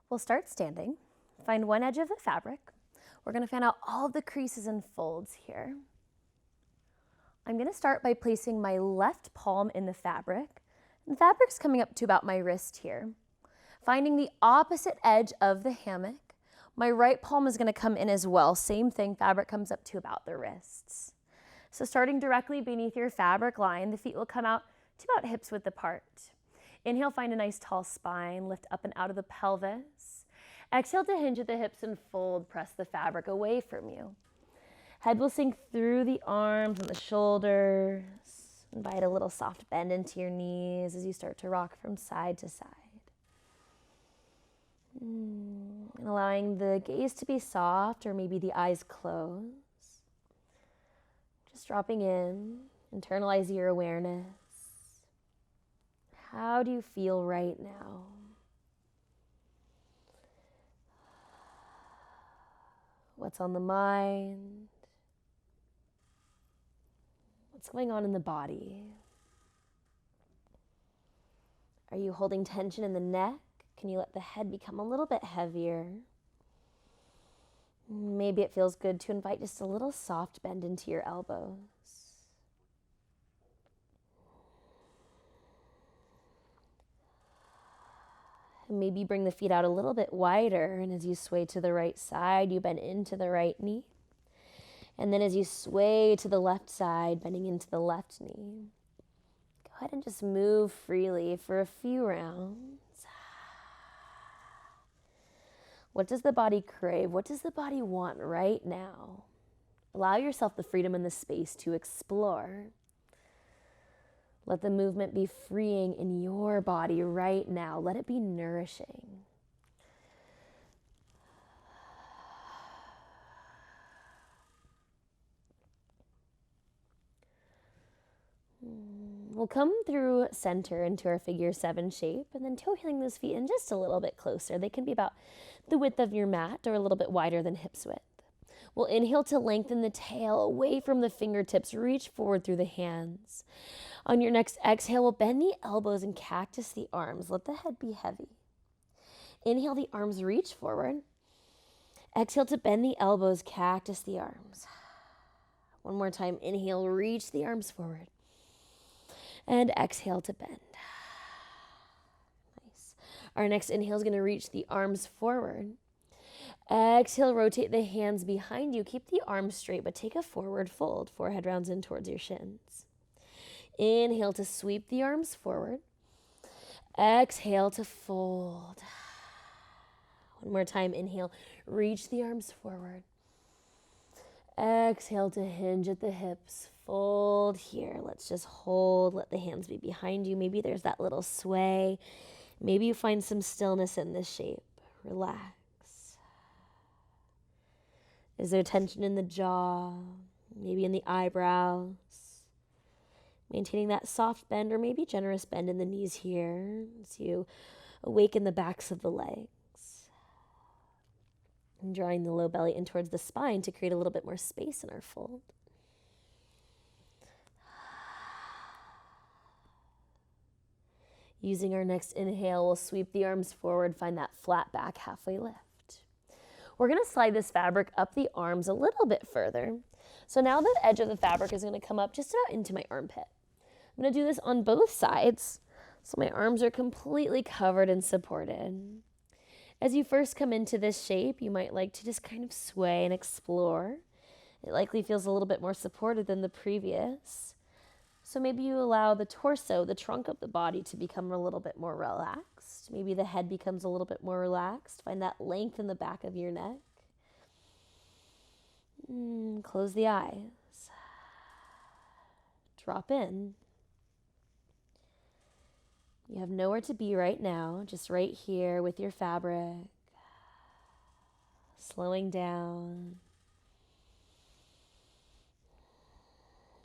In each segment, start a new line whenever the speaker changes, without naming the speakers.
We'll start standing. Find one edge of the fabric. We're going to fan out all of the creases and folds here. I'm going to start by placing my left palm in the fabric. And the fabric's coming up to about my wrist here. Finding the opposite edge of the hammock, my right palm is going to come in as well. Same thing, fabric comes up to about the wrists. So starting directly beneath your fabric line, the feet will come out to about hips width apart. Inhale, find a nice tall spine, lift up and out of the pelvis. Exhale to hinge at the hips and fold, press the fabric away from you. Head will sink through the arms and the shoulders. Invite a little soft bend into your knees as you start to rock from side to side. And allowing the gaze to be soft or maybe the eyes closed. Just dropping in, internalize your awareness. How do you feel right now? What's on the mind? What's going on in the body? Are you holding tension in the neck? Can you let the head become a little bit heavier? Maybe it feels good to invite just a little soft bend into your elbows. And maybe bring the feet out a little bit wider, and as you sway to the right side, you bend into the right knee. And then as you sway to the left side, bending into the left knee. Go ahead and just move freely for a few rounds. What does the body crave? What does the body want right now? Allow yourself the freedom and the space to explore. Let the movement be freeing in your body right now. Let it be nourishing. We'll come through center into our figure 7 shape and then toe heeling those feet in just a little bit closer. They can be about the width of your mat or a little bit wider than hips width. We'll inhale to lengthen the tail away from the fingertips. Reach forward through the hands. On your next exhale, we'll bend the elbows and cactus the arms. Let the head be heavy. Inhale, the arms reach forward. Exhale to bend the elbows, cactus the arms. One more time. Inhale, reach the arms forward. And exhale to bend. Nice. Our next inhale is going to reach the arms forward. Exhale, rotate the hands behind you. Keep the arms straight, but take a forward fold. Forehead rounds in towards your shins. Inhale to sweep the arms forward. Exhale to fold. One more time. Inhale, reach the arms forward. Exhale to hinge at the hips. Fold here. Let's just hold. Let the hands be behind you. Maybe there's that little sway. Maybe you find some stillness in this shape. Relax. Is there tension in the jaw? Maybe in the eyebrows? Maintaining that soft bend or maybe generous bend in the knees here as you awaken the backs of the legs. And drawing the low belly in towards the spine to create a little bit more space in our fold. Using our next inhale, we'll sweep the arms forward, find that flat back halfway lift. We're going to slide this fabric up the arms a little bit further. So now the edge of the fabric is going to come up just about into my armpit. I'm going to do this on both sides, so my arms are completely covered and supported. As you first come into this shape, you might like to just kind of sway and explore. It likely feels a little bit more supported than the previous. So maybe you allow the torso, the trunk of the body, to become a little bit more relaxed. Maybe the head becomes a little bit more relaxed. Find that length in the back of your neck. Close the eyes. Drop in. You have nowhere to be right now, just right here with your fabric. Slowing down.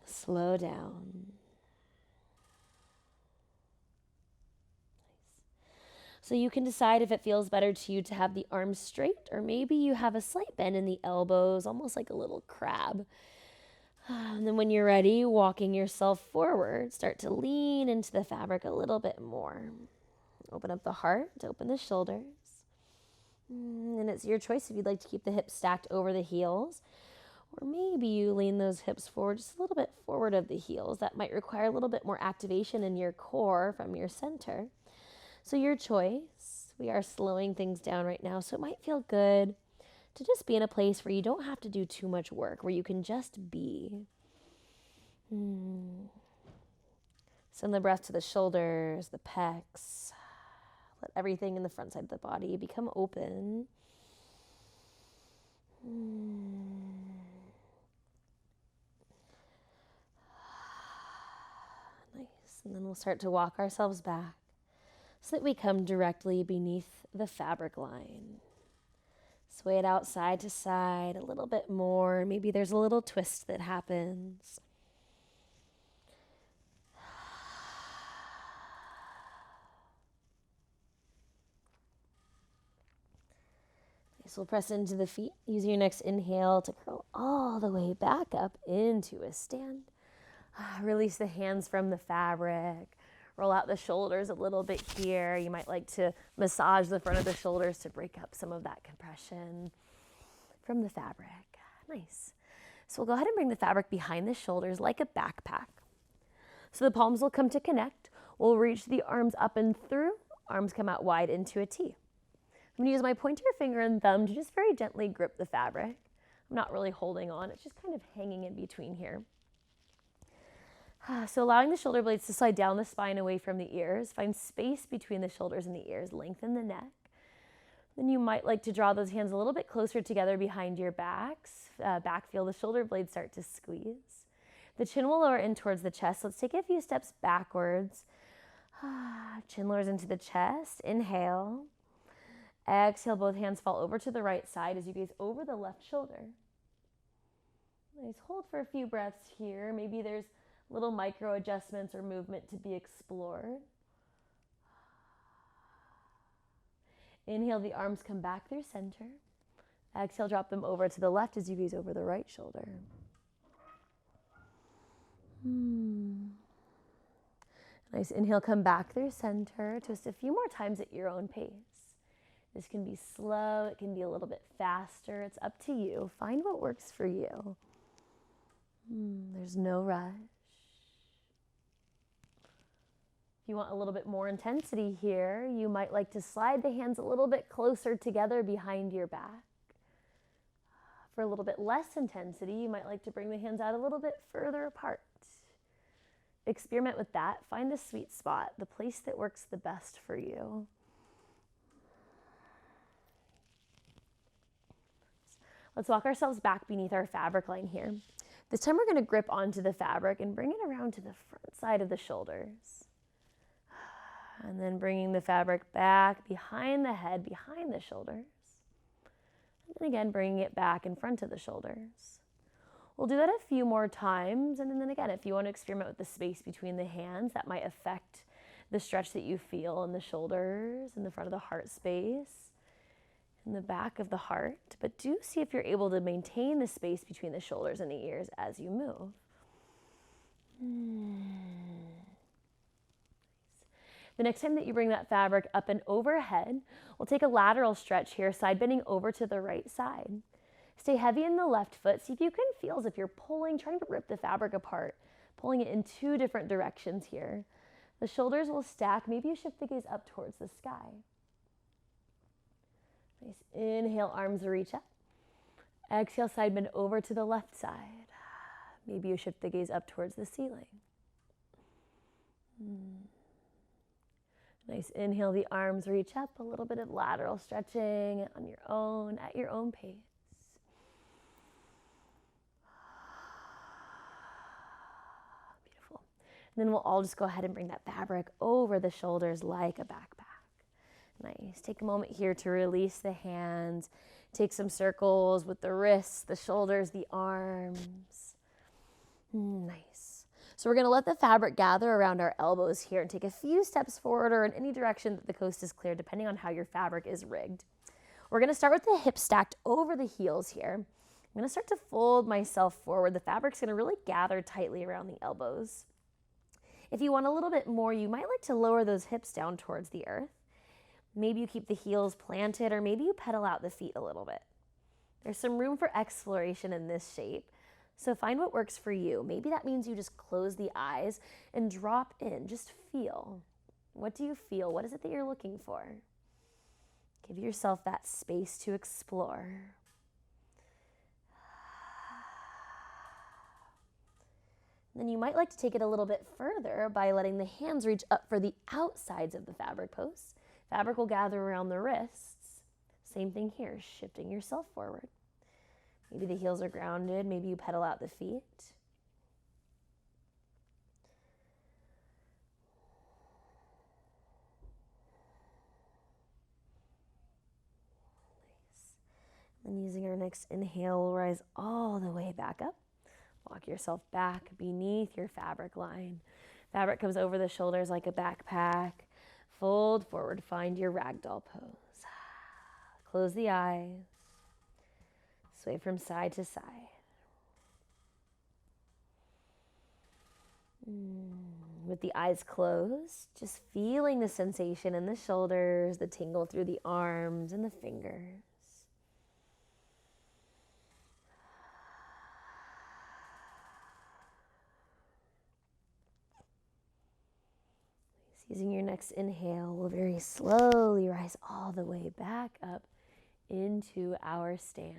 Slow down. Nice. So you can decide if it feels better to you to have the arms straight, or maybe you have a slight bend in the elbows, almost like a little crab. And then when you're ready, walking yourself forward, start to lean into the fabric a little bit more. Open up the heart, open the shoulders. And it's your choice if you'd like to keep the hips stacked over the heels, or maybe you lean those hips forward just a little bit forward of the heels. That might require a little bit more activation in your core from your center. So your choice. We are slowing things down right now, so it might feel good to just be in a place where you don't have to do too much work, where you can just be. Send the breath to the shoulders, the pecs. Let everything in the front side of the body become open. Nice. And then we'll start to walk ourselves back so that we come directly beneath the fabric line. Sway it out side to side a little bit more. Maybe there's a little twist that happens. Nice. We'll press into the feet. Use your next inhale to curl all the way back up into a stand. Release the hands from the fabric. Roll out the shoulders a little bit here. You might like to massage the front of the shoulders to break up some of that compression from the fabric. Nice. So we'll go ahead and bring the fabric behind the shoulders like a backpack. So the palms will come to connect. We'll reach the arms up and through. Arms come out wide into a T. I'm going to use my pointer finger and thumb to just very gently grip the fabric. I'm not really holding on. It's just kind of hanging in between here. So allowing the shoulder blades to slide down the spine away from the ears. Find space between the shoulders and the ears. Lengthen the neck. Then you might like to draw those hands a little bit closer together behind your backs. Feel the shoulder blades start to squeeze. The chin will lower in towards the chest. Let's take a few steps backwards. Chin lowers into the chest. Inhale. Exhale, both hands fall over to the right side as you gaze over the left shoulder. Nice. Hold for a few breaths here. Maybe there's little micro adjustments or movement to be explored. Inhale, the arms come back through center. Exhale, drop them over to the left as you gaze over the right shoulder. Nice. Inhale, come back through center. Twist a few more times at your own pace. This can be slow. It can be a little bit faster. It's up to you. Find what works for you. There's no rush. If you want a little bit more intensity here, you might like to slide the hands a little bit closer together behind your back. For a little bit less intensity, you might like to bring the hands out a little bit further apart. Experiment with that. Find the sweet spot, the place that works the best for you. Let's walk ourselves back beneath our fabric line here. This time we're going to grip onto the fabric and bring it around to the front side of the shoulders. And then bringing the fabric back behind the head, behind the shoulders. And then again, bringing it back in front of the shoulders. We'll do that a few more times. And then again, if you want to experiment with the space between the hands, that might affect the stretch that you feel in the shoulders, in the front of the heart space, in the back of the heart. But do see if you're able to maintain the space between the shoulders and the ears as you move. The next time that you bring that fabric up and overhead, we'll take a lateral stretch here, side bending over to the right side. Stay heavy in the left foot. See if you can feel as if you're pulling, trying to rip the fabric apart, pulling it in two different directions here. The shoulders will stack. Maybe you shift the gaze up towards the sky. Nice. Inhale, arms reach up. Exhale, side bend over to the left side. Maybe you shift the gaze up towards the ceiling. Nice. Inhale, the arms reach up. A little bit of lateral stretching on your own, at your own pace. Beautiful. And then we'll all just go ahead and bring that fabric over the shoulders like a backpack. Nice. Take a moment here to release the hands. Take some circles with the wrists, the shoulders, the arms. Nice. So we're going to let the fabric gather around our elbows here and take a few steps forward or in any direction that the coast is clear, depending on how your fabric is rigged. We're going to start with the hips stacked over the heels here. I'm going to start to fold myself forward. The fabric's going to really gather tightly around the elbows. If you want a little bit more, you might like to lower those hips down towards the earth. Maybe you keep the heels planted, or maybe you pedal out the feet a little bit. There's some room for exploration in this shape. So find what works for you. Maybe that means you just close the eyes and drop in. Just feel. What do you feel? What is it that you're looking for? Give yourself that space to explore. Then you might like to take it a little bit further by letting the hands reach up for the outsides of the fabric post. Fabric will gather around the wrists. Same thing here, shifting yourself forward. Maybe the heels are grounded. Maybe you pedal out the feet. Nice. And using our next inhale, we'll rise all the way back up. Walk yourself back beneath your fabric line. Fabric comes over the shoulders like a backpack. Fold forward, find your ragdoll pose. Close the eyes. Sway from side to side. With the eyes closed, just feeling the sensation in the shoulders, the tingle through the arms and the fingers. Using your next inhale, we'll very slowly rise all the way back up into our stand.